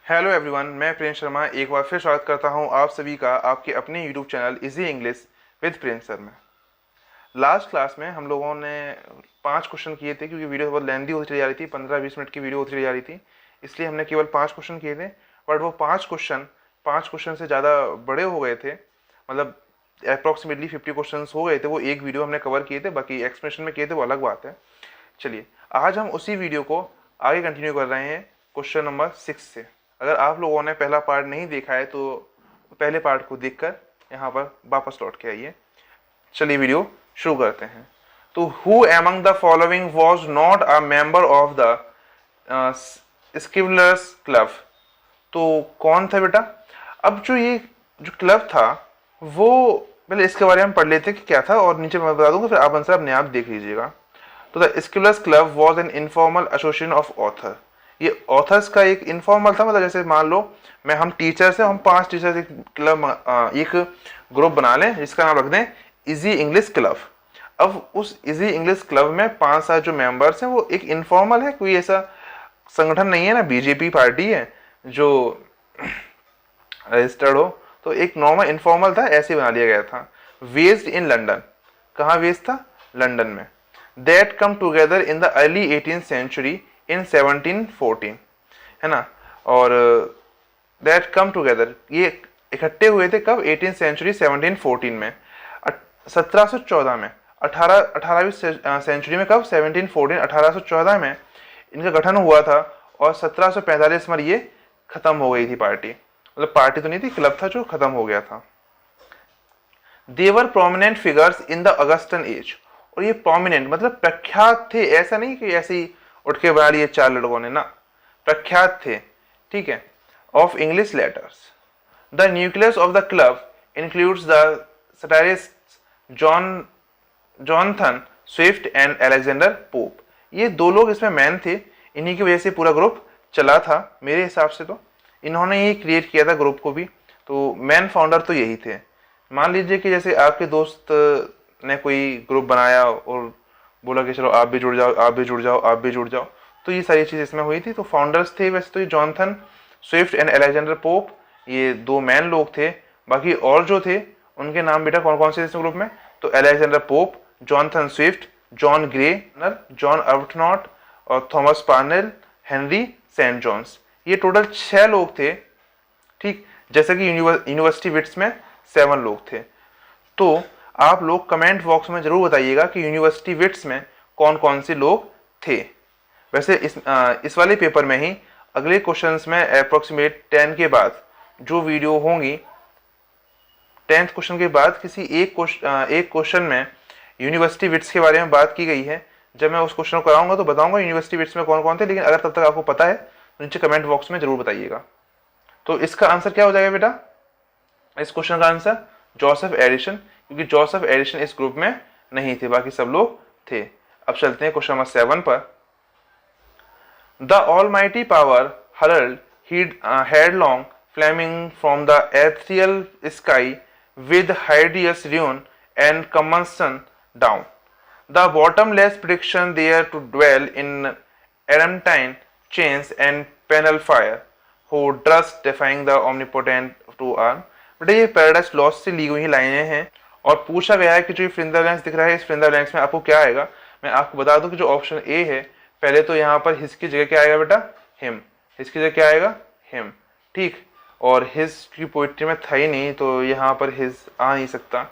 Hello everyone, मैं Prince Sharma एक बार फिर स्वागत करता हूं आप सभी का आपके अपने YouTube channel easy English with Prince sir में। लास्ट क्लास में हम लोगों ने 5 क्वेश्चन किए थे क्योंकि वीडियो बहुत लेंदी होती चली जा रही थी, 15-20 मिनट की वीडियो होती चली जा रही थी, इसलिए हमने केवल 5 क्वेश्चन किए थे। बट वो 5 क्वेश्चन से ज़्यादा बड़े हो गए थे, मतलब अप्रॉक्सीमेटली 50 क्वेश्चन हो गए थे। वो एक वीडियो हमने कवर किए थे, बाकी एक्सप्लेनेशन में किए थे, वो अलग बात है। चलिए आज हम उसी वीडियो को आगे कंटिन्यू कर रहे हैं क्वेश्चन नंबर 6 से। अगर आप लोगों ने पहला पार्ट नहीं देखा है तो पहले पार्ट को देखकर यहाँ पर वापस लौट के आइए। चलिए वीडियो शुरू करते हैं। तो who among the following was not a member of the Scriblerus club. तो कौन था बेटा? अब जो क्लब था वो पहले इसके बारे में पढ़ लेते कि क्या था, और नीचे मैं बता दूंगा, फिर आप आंसर अपने आप देख लीजिएगा। तो the Scriblerus club was an informal association of author. ये ऑथर्स का एक इनफॉर्मल था, मतलब जैसे मान लो हम टीचर्स हैं, हम 5 टीचर्स एक क्लब एक ग्रुप बना लें जिसका नाम रख दें इजी इंग्लिश क्लब। अब उस इजी इंग्लिश क्लब में 5-7 जो मेंबर्स हैं वो एक इनफॉर्मल है, कोई ऐसा संगठन नहीं है ना, बीजेपी पार्टी है जो रजिस्टर्ड हो, तो एक नॉर्मल इनफॉर्मल था, ऐसे बना लिया गया था। Based in London. कहाँ बेस्ड था? लंदन में। That come together in the early 18th century in 1714, है ना। और दैट कम टुगेदर, ये इकट्ठे हुए थे कब? 18th सेंचुरी 1714 में। 1714 में, 18वीं सेंचुरी में, कब? 1714, 1814 में इनका गठन हुआ था, और 1745 में ये खत्म हो गई थी पार्टी। मतलब पार्टी तो नहीं थी, क्लब था जो खत्म हो गया था। They were prominent figures in the Augustan age. और ये प्रोमिनेंट मतलब प्रख्यात थे, ऐसा नहीं कि ऐसे ही उठ के बना लिए 4 लड़कों ने ना, प्रख्यात थे, ठीक है। Of English letters. The nucleus of the club includes the satirist Jonathan Swift and Alexander pope. ये 2 लोग इसमें मैन थे, इन्हीं की वजह से पूरा ग्रुप चला था मेरे हिसाब से। तो इन्होंने ही क्रिएट किया था ग्रुप को भी, तो मैन फाउंडर तो यही थे। मान लीजिए कि जैसे आपके दोस्त ने कोई ग्रुप बनाया और बोला कि चलो आप भी जुड़ जाओ, आप भी जुड़ जाओ, आप भी जुड़ जाओ, तो ये सारी चीज़ इसमें हुई थी। तो फाउंडर्स थे वैसे तो ये Jonathan Swift and Alexander pope, ये 2 मैन लोग थे। बाकी और जो थे उनके नाम बेटा कौन कौन से इस ग्रुप में? तो Alexander Pope, Jonathan Swift, John Gray, John Arbuthnot और Thomas Parnell, Henry Saint John's. ये टोटल 6 लोग थे, ठीक। जैसे कि यूनिवर्सिटी विट्स में 7 लोग थे। तो आप लोग कमेंट बॉक्स में जरूर बताइएगा कि यूनिवर्सिटी विट्स में कौन कौन से लोग थे। वैसे इस वाले पेपर में ही अगले क्वेश्चंस में अप्रोक्सीमेट 10 के बाद जो वीडियो होंगी, 10th क्वेश्चन के बाद किसी एक क्वेश्चन में यूनिवर्सिटी विट्स के बारे में बात की गई है। जब मैं उस क्वेश्चन को कराऊंगा तो बताऊंगा यूनिवर्सिटी विट्स में कौन कौन थे, लेकिन अगर तब तक आपको पता है तो नीचे कमेंट बॉक्स में जरूर बताइएगा। तो इसका आंसर क्या हो जाएगा बेटा? इस क्वेश्चन का आंसर जोसेफ एडिसन, क्योंकि जोसेफ एडिसन इस ग्रुप में नहीं थे, बाकी सब लोग थे। अब चलते हैं क्वेश्चन नंबर 7 पर। The almighty power hurled headlong flaming from the ethereal sky with hideous ruin and consumption down. The bottomless prediction there to dwell in adamantine chains and penal fire, who durst defying the omnipotent to arm. बेटा ये paradise lost से ली हुई लाइनें हैं, और पूछा गया है कि जो ये फ्रिंदर ब्लैंक्स दिख रहा है, इस फ्रिंदर ब्लैंक्स में आपको क्या आएगा। मैं आपको बता दूं कि जो ऑप्शन ए है, पहले तो यहाँ पर हिज की जगह क्या आएगा बेटा? हिम। हिज की जगह क्या आएगा? हिम, ठीक। और हिज की पोइट्री में था ही नहीं, तो यहाँ पर हिज आ नहीं सकता।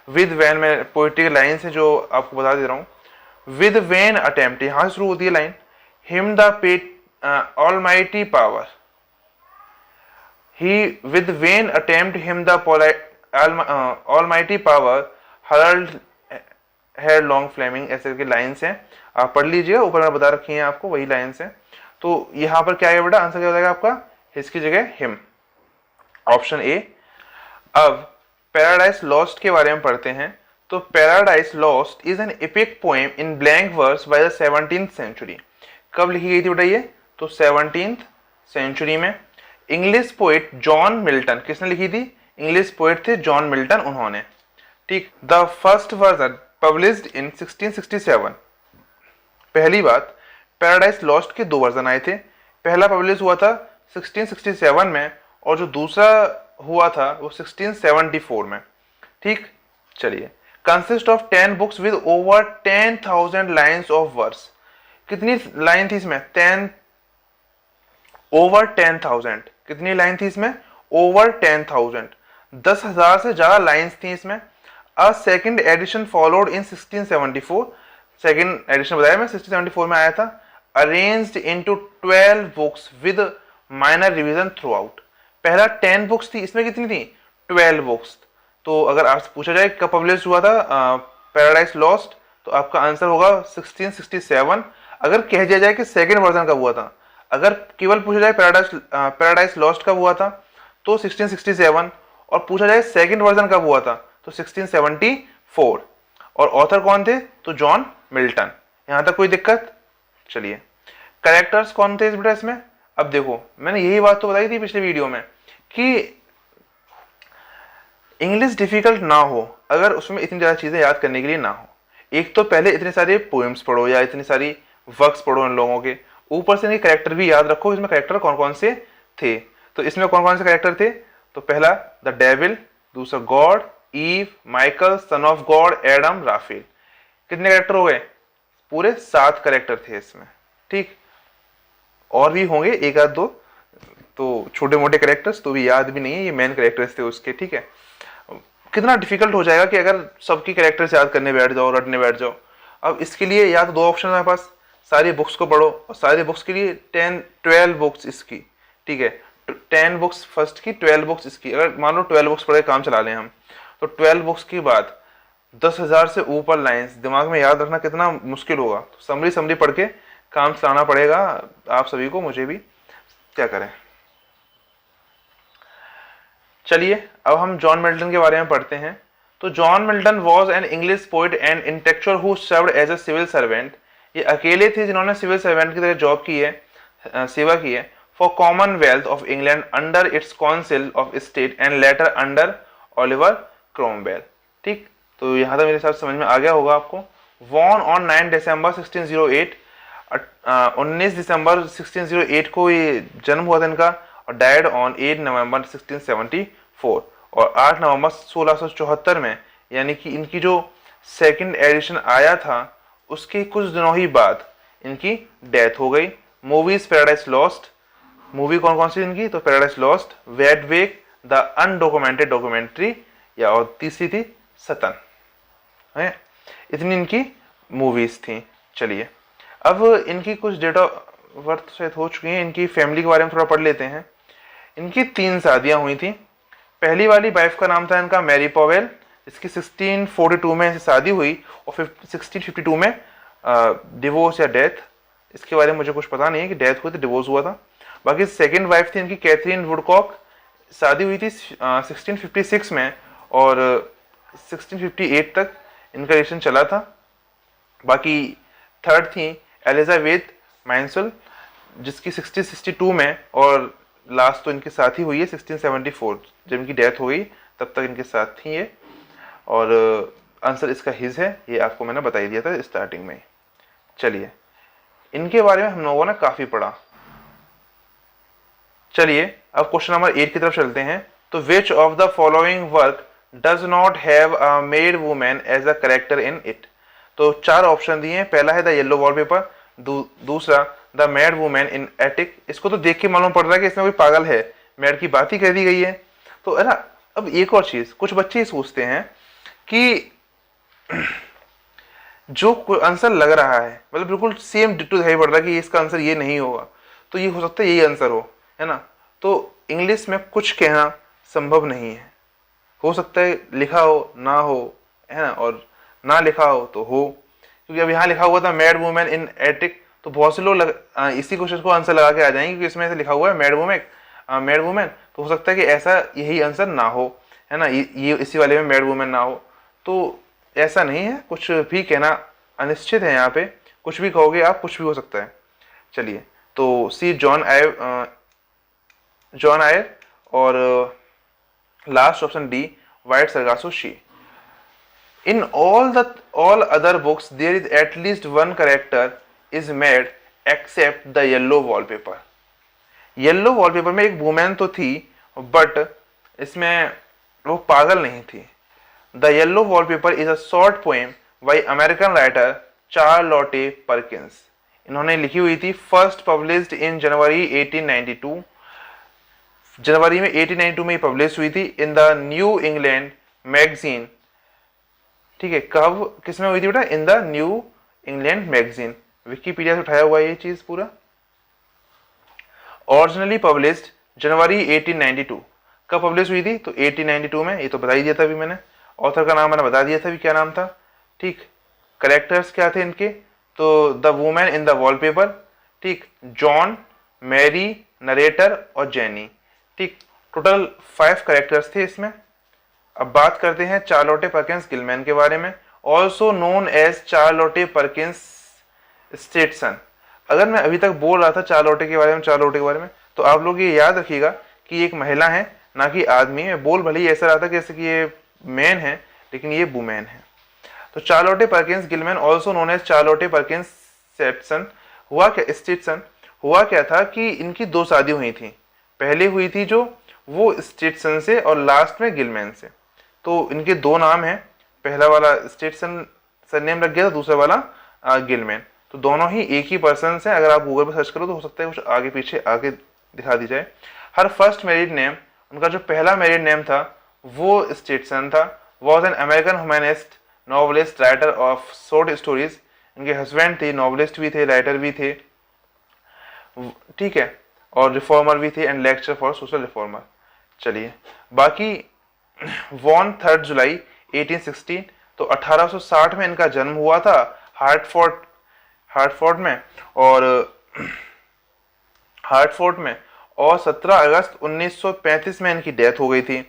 विद वैन, में पोइट्री की लाइन से जो आपको बता दे रहा हूँ, विद वैन अटेम्प्ट, यहाँ से शुरू होती है line. Him the pet almighty power, he with vain attempt him the almighty power hurled headlong flaming, ऐसे की लाइन्स हैं, आप पढ़ लीजिए, ऊपर मैं बता रखी है आपको वही लाइन्स हैं। तो यहाँ पर क्या आएगा बेटा? आंसर क्या हो जाएगा आपका? हिज की जगह हिम, ऑप्शन ए। अब पैराडाइज लॉस्ट के बारे में पढ़ते हैं। तो Paradise Lost is an epic poem in blank verse by the 17th century. कब लिखी गई थी बेटा ये? तो 17th सेंचुरी में। इंग्लिश पोएट जॉन मिल्टन, किसने लिखी थी? इंग्लिश पोएट थे जॉन मिल्टन, उन्होंने, ठीक। The first version published in 1667। पहली बात, पैराडाइज लॉस्ट के 2 वर्जन आए थे। पहला पब्लिश हुआ था 1667 में और जो दूसरा हुआ था वो 1674 में। ठीक, चलिए। Consist of 10 books with over 10,000 lines of verse. कितनी लाइन थी इसमें? 10 ओवर 10,000। कितनी लाइन थी इसमें? ओवर 10,000। 10,000 से ज्यादा लाइन्स थी इसमें। A second edition followed in 1674। Second edition बताया मैं 1674 में आया था। Arranged into 12 books with minor revision through out. पहला 10 बुक्स थी, इसमें कितनी थी? 12 बुक्स। तो अगर आपसे पूछा जाए कब पब्लिश हुआ था पैराडाइज लॉस्ट, तो आपका आंसर होगा 1667। अगर कह दिया जाए कि सेकंड वर्जन कब हुआ था, अगर केवल पूछा जाए पैराडाइज लॉस्ट कब हुआ था तो 1667, और पूछा जाए सेकंड वर्जन कब हुआ था तो 1674। और ऑथर कौन थे? तो जॉन मिल्टन। यहां तक कोई दिक्कत? चलिए, कैरेक्टर्स कौन थे बेटा इसमें? अब देखो, मैंने यही बात तो बताई थी पिछले वीडियो में कि इंग्लिश डिफिकल्ट ना हो अगर उसमें इतनी ज़्यादा चीज़ें याद करने के लिए ना हो। एक तो पहले इतने सारे पोएम्स पढ़ो या इतनी सारी वर्क्स पढ़ो इन लोगों के, ऊपर से इनके कैरेक्टर भी याद रखो। इसमें कैरेक्टर कौन कौन से थे, तो इसमें कौन कौन से कैरेक्टर थे? तो पहला द डेविल, दूसरा God, Eve, Michael, son of God, Adam, Raphael. कितने कैरेक्टर हो गए? पूरे 7 कैरेक्टर थे इसमें। ठीक, और भी होंगे एक आध दो तो छोटे मोटे कैरेक्टर्स, तो भी याद भी नहीं है, ये मेन कैरेक्टर्स थे उसके। ठीक है, कितना डिफिकल्ट हो जाएगा कि अगर सबकी कैरेक्टर्स याद करने बैठ जाओ, रटने बैठ जाओ। अब इसके लिए या तो 2 ऑप्शन है पास, सारी बुक्स को पढ़ो, और सारी बुक्स के लिए 12 बुक्स इसकी। ठीक है, 10 बुक्स फर्स्ट की, 12 बुक्स इसकी। अगर मान लो 12 बुक्स पढ़े काम चला लें हम, तो 12 बुक्स के बाद 10,000 से ऊपर लाइंस दिमाग में याद रखना कितना मुश्किल होगा। तो समरी पढ़ के काम चलाना पड़ेगा आप सभी को, मुझे भी। क्या करें, चलिए अब हम जॉन मिल्टन के बारे में पढ़ते हैं। तो John Milton was an English poet and intellectual who served as a civil servant. ये अकेले थे जिन्होंने सिविल सर्वेंट की तरह जॉब की है, सेवा की है, for Commonwealth of England under its council of state and later under Oliver Cromwell. ठीक, तो यहाँ तक मेरे हिसाब से समझ में आ गया होगा आपको। वॉर्न ऑन 9 दिसंबर 1608, 19 दिसंबर 1608 को ये जन्म हुआ था इनका, और डायड ऑन 8 नवंबर 1674, और 8 नवंबर 1674 में, यानी कि इनकी जो सेकंड एडिशन आया था उसके कुछ दिनों ही बाद इनकी डेथ हो गई। मूवीज पैराडाइज लॉस्ट, मूवी कौन कौन सी इनकी? तो पैराडाइज लॉस्ट, वेडवेक, द अनडॉक्यूमेंटेड डॉक्यूमेंट्री, या और तीसरी थी सतन। है, इतनी इनकी मूवीज थी। चलिए, अब इनकी कुछ डेट ऑफ बर्थ शायद हो चुकी हैं, इनकी फैमिली के बारे में थोड़ा पढ़ लेते हैं। इनकी 3 शादियां हुई थी। पहली वाली वाइफ का नाम था इनका मैरी पॉवेल, इसकी 1642 में शादी हुई, और 1652 में डिवोर्स या डेथ, इसके बारे में मुझे कुछ पता नहीं है कि डेथ हुई थी डिवोर्स हुआ था। बाकी सेकंड वाइफ थी इनकी कैथरीन वुडकॉक, शादी हुई थी 1656 में, और 1658 तक इनका रिलेशन चला था। बाकी थर्ड थी एलिजाबेथ माइंसल, जिसकी 1662 में, और लास्ट तो इनके साथ ही हुई है 1674, जब इनकी डेथ हो गई तब तक इनके साथ थी ये। और आंसर इसका हिज है, ये आपको मैंने बता ही दिया था स्टार्टिंग में। चलिए, इनके बारे में हम लोगों ने काफी पढ़ा। चलिए अब क्वेश्चन नंबर 8 की तरफ चलते हैं। तो which of the following work does not have a mad women as a character in it. तो 4 ऑप्शन दिए हैं। पहला है द येलो वॉलपेपर, दूसरा the mad women in attic. इसको तो देख के मालूम पड़ रहा है कि इसमें कोई पागल है, मैड की बात ही कर दी गई है। तो है ना। अब एक और चीज, कुछ बच्चे ही सोचते हैं कि जो आंसर लग रहा है, मतलब बिल्कुल सेम डिट्टो दिखाई पड़ रहा है कि इसका आंसर ये नहीं होगा, तो ये हो सकता है यही आंसर हो, है ना। तो इंग्लिश में कुछ कहना संभव नहीं है। हो सकता है लिखा हो ना हो, है ना, और ना लिखा हो तो हो, क्योंकि अब यहाँ लिखा हुआ था मैड वुमेन इन एटिक, तो बहुत से लोग इसी क्वेश्चन को आंसर लगा के आ जाएंगे क्योंकि इसमें से लिखा हुआ है मैड वुमेन, तो हो सकता है कि ऐसा यही आंसर ना हो, है ना, ये इसी वाले में मैड वुमेन ना हो। तो ऐसा नहीं है, कुछ भी कहना अनिश्चित है। यहाँ पे कुछ भी कहोगे आप, कुछ भी हो सकता है। चलिए, तो सी जॉन आयर, और last option D white Sargasso she. In all other books there is at least one character is made except the yellow wallpaper. Yellow wallpaper में एक वुमेन तो थी, बट इसमें वो पागल नहीं थी। The yellow wallpaper is a short poem by American writer Charlotte Perkins. इन्होंने लिखी हुई थी, फर्स्ट पब्लिश्ड इन जनवरी 1892। जनवरी में 1892 में पब्लिश हुई थी in the new England magazine. ठीक है, कब किस में हुई थी बेटा? In the new England magazine. Wikipedia से उठाया हुआ ये चीज पूरा। ओरिजिनली पब्लिश्ड जनवरी 1892। कब पब्लिश हुई थी? तो 1892 में। ये तो बता ही दिया था अभी मैंने, ऑथर का नाम मैंने बता दिया था भी क्या नाम था। ठीक, करेक्टर्स क्या थे इनके? तो the women in the wallpaper, ठीक, जॉन, मैरी, नरेटर और जेनी। ठीक, टोटल 5 करेक्टर्स थे इसमें। अब बात करते हैं चार्लोटे परकिंस गिलमैन के बारे में, also known as Charlotte Perkins Stetson. अगर मैं अभी तक बोल रहा था चार्लोटे के बारे में, तो आप लोग ये याद रखिएगा कि एक महिला है, ना कि आदमी। मैं बोल भले ही ऐसा रहा था जैसे कि ये मैन है, लेकिन ये वुमेन है। तो Charlotte Perkins Gilman also known as Charlotte Perkins Stetson. Stetson हुआ क्या था कि इनकी 2 शादी हुई थी। पहले हुई थी जो वो स्टेटसन से, और लास्ट में गिलमैन से। तो इनके 2 नाम हैं, पहला वाला स्टेटसन सरनेम लग गया था, दूसरा वाला गिलमैन। तो दोनों ही एक ही पर्सन है। अगर आप गूगल पर सर्च करो तो हो सकता है कुछ आगे पीछे आगे दिखा दी जाए। हर फर्स्ट मैरिड नेम, उनका जो पहला मैरिड नेम था वो स्टेटसन था। Was an American humanist, novelist, writer of short stories. इनके हस्बैंड थे, नॉवलिस्ट भी थे, राइटर भी थे, ठीक है, और रिफॉर्मर भी थे, and lecture for social reformer. चलिए बाकी, वॉन 3 जुलाई 1816। तो 1860 में इनका जन्म हुआ था हार्टफोर्ड में, और 17 अगस्त 1935 में इनकी डेथ हो गई थी,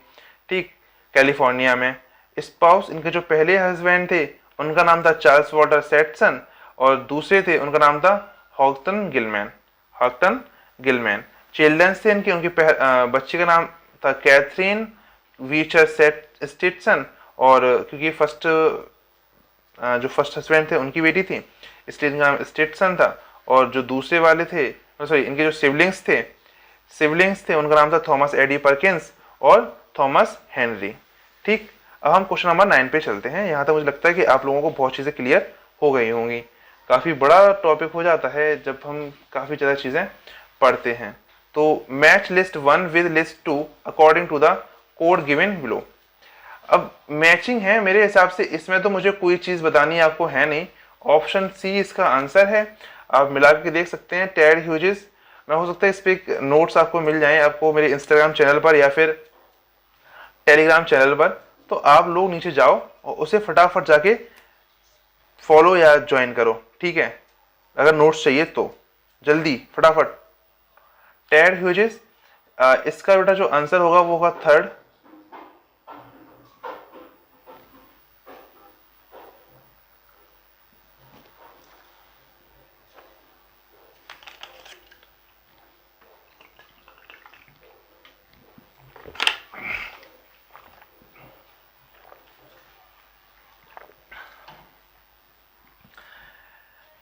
ठीक, कैलिफोर्निया में। स्पाउस, इनके जो पहले हस्बैंड थे उनका नाम था चार्ल्स वॉटर सेटसन, और दूसरे थे उनका नाम था हॉक्टन गिलमैन। चिल्ड्रंस थे इनके, उनके बच्चे का नाम था कैथरीन वीचर स्टेटसन, और क्योंकि जो फर्स्ट हस्बैंड थे उनकी बेटी थी, इसलिए इनका नाम स्टेटसन था। और जो दूसरे वाले थे, सॉरी, इनके जो सिबलिंग्स थे उनका नाम था थॉमस एडी परकिंस और थॉमस हेनरी। ठीक, अब हम क्वेश्चन नंबर 9 पे चलते हैं। यहाँ तक मुझे लगता है कि आप लोगों को बहुत चीज़ें क्लियर हो गई होंगी। काफ़ी बड़ा टॉपिक हो जाता है जब हम काफ़ी ज़्यादा चीज़ें पढ़ते हैं। तो match list 1 with list 2 according to the code given below. अब मैचिंग है मेरे हिसाब से, इसमें तो मुझे कोई चीज़ बतानी आपको है नहीं। ऑप्शन सी इसका आंसर है। आप मिला के देख सकते हैं, टेड ह्यूजेस। मैं हो सकता है इस पर नोट्स आपको मिल जाएं, आपको मेरे इंस्टाग्राम चैनल पर या फिर टेलीग्राम चैनल पर। तो आप लोग नीचे जाओ और उसे फटाफट जाके फॉलो या ज्वाइन करो, ठीक है, अगर नोट्स चाहिए तो जल्दी फटाफट। टेड ह्यूजेस, इसका बेटा जो आंसर होगा वो होगा 3rd।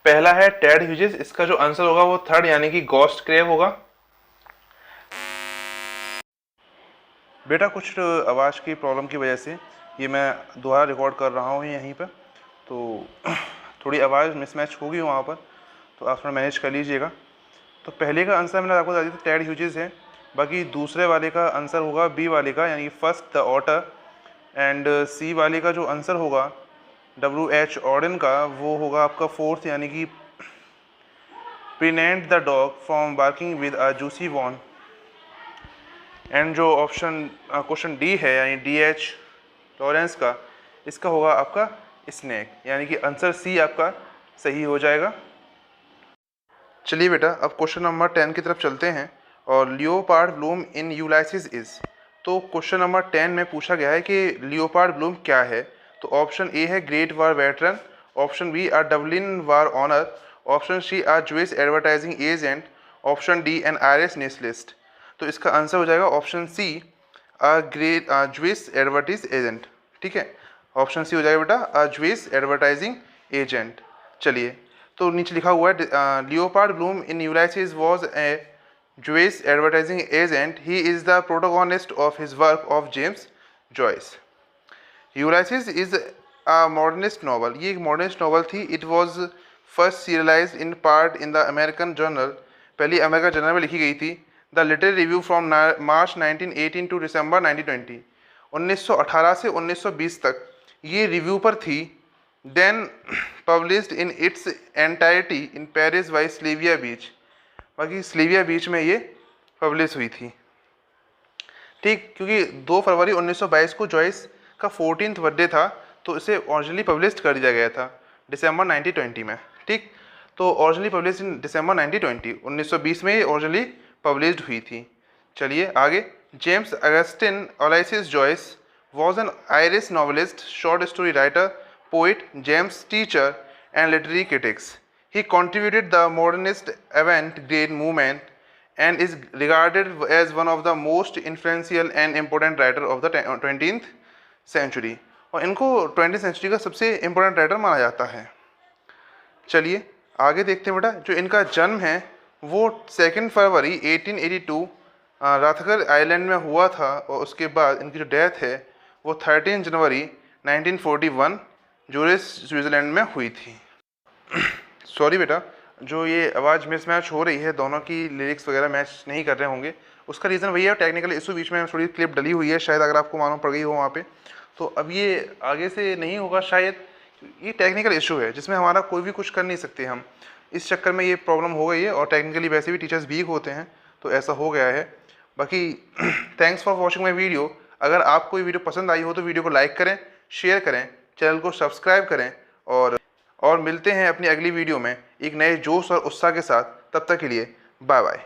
पहला है टेड ह्यूजेस, इसका जो आंसर होगा वो 3rd यानी कि गोस्ट क्रेव होगा। बेटा कुछ आवाज़ की प्रॉब्लम की वजह से ये मैं दोबारा रिकॉर्ड कर रहा हूँ यहीं पर, तो थोड़ी आवाज़ मिसमैच होगी वहाँ पर, तो आप थोड़ा मैनेज कर लीजिएगा। तो पहले का आंसर मैंने आपको बता दिया था, टेड ह्यूजेस है। बाकी दूसरे वाले का आंसर होगा बी वाले का, यानी फर्स्ट द ऑटर। एंड सी वाले का जो आंसर होगा WH ऑर्डन का, वो होगा आपका 4th, यानी कि prevent the dog from barking with a juicy bone. And जो ऑप्शन क्वेश्चन डी है, यानी DH लॉरेंस का, इसका होगा आपका स्नैक, यानी कि आंसर सी आपका सही हो जाएगा। चलिए बेटा अब क्वेश्चन नंबर 10 की तरफ चलते हैं। और लियोपार्ड ब्लूम इन यूलाइसिस इज। तो क्वेश्चन नंबर 10 में पूछा गया है कि लियोपार्ड ब्लूम क्या है। तो ऑप्शन ए है great war veteran, option B are Dublin war honour, option C are Jewish advertising agent, option D an Irish nationalist. तो इसका आंसर हो जाएगा option C, great Jewish advertise agent. ठीक है, ऑप्शन सी हो जाएगा बेटा ज्विस एडवर्टाइजिंग एजेंट। चलिए, तो नीचे लिखा हुआ है Leopold Bloom in Ulysses was a Jewish advertising agent. He is the protagonist of his work of James Joyce. Ulysses is a modernist novel. ये एक modernist novel थी. It was first serialized in part in the American Journal. पहली American journal में लिखी गई थी. The literary review from March 1918 to December 1920. 1918 से 1920 तक ये रिव्यू पर थी. Then published in its entirety in Paris by Slavia Beach. बाकी स्लीविया बीच में ये पब्लिश हुई थी. ठीक, क्योंकि 2 फरवरी 1922 को जॉयस का 14th बर्थडे था, तो इसे ओरिजिनली पब्लिश कर दिया गया था दिसंबर 1920 में. ठीक, तो ओरिजिनली पब्लिश इन दिसंबर 1920. 1920 में ये ओरिजिनली पब्लिश्ड हुई थी. चलिए आगे. James Augustine Ulysses Joyce was an Irish novelist, short story writer, poet, James teacher, and literary critics. He contributed the modernist avant-garde movement and is regarded as one of the most influential and important writer of the 20th century. और इनको 20th century का सबसे important writer माना जाता है. चलिए आगे देखते हैं बेटा. जो इनका जन्म है वो 2 फरवरी 1882 राथगर आइलैंड में हुआ था, और उसके बाद इनकी जो डेथ है वो 13 जनवरी 1941 जूरिच स्विट्ज़रलैंड में हुई थी. सॉरी बेटा, जो ये आवाज़ मिसमैच हो रही है, दोनों की लिरिक्स वगैरह मैच नहीं कर रहे होंगे. उसका रीज़न वही है, टेक्निकल इशू बीच में थोड़ी क्लिप डली हुई है, शायद अगर आपको मालूम पड़ गई हो वहाँ पे. तो अब ये आगे से नहीं होगा शायद. ये टेक्निकल इशू है जिसमें हमारा कोई भी कुछ कर नहीं सकते हम. इस चक्कर में ये प्रॉब्लम हो गई है, और टेक्निकली वैसे भी टीचर्स वीक होते हैं, तो ऐसा हो गया है. बाकी thanks for watching my video. अगर आपको ये वीडियो पसंद आई हो तो वीडियो को लाइक करें, शेयर करें, चैनल को सब्सक्राइब करें, और मिलते हैं अपनी अगली वीडियो में एक नए जोश और उत्साह के साथ. तब तक के लिए बाय बाय.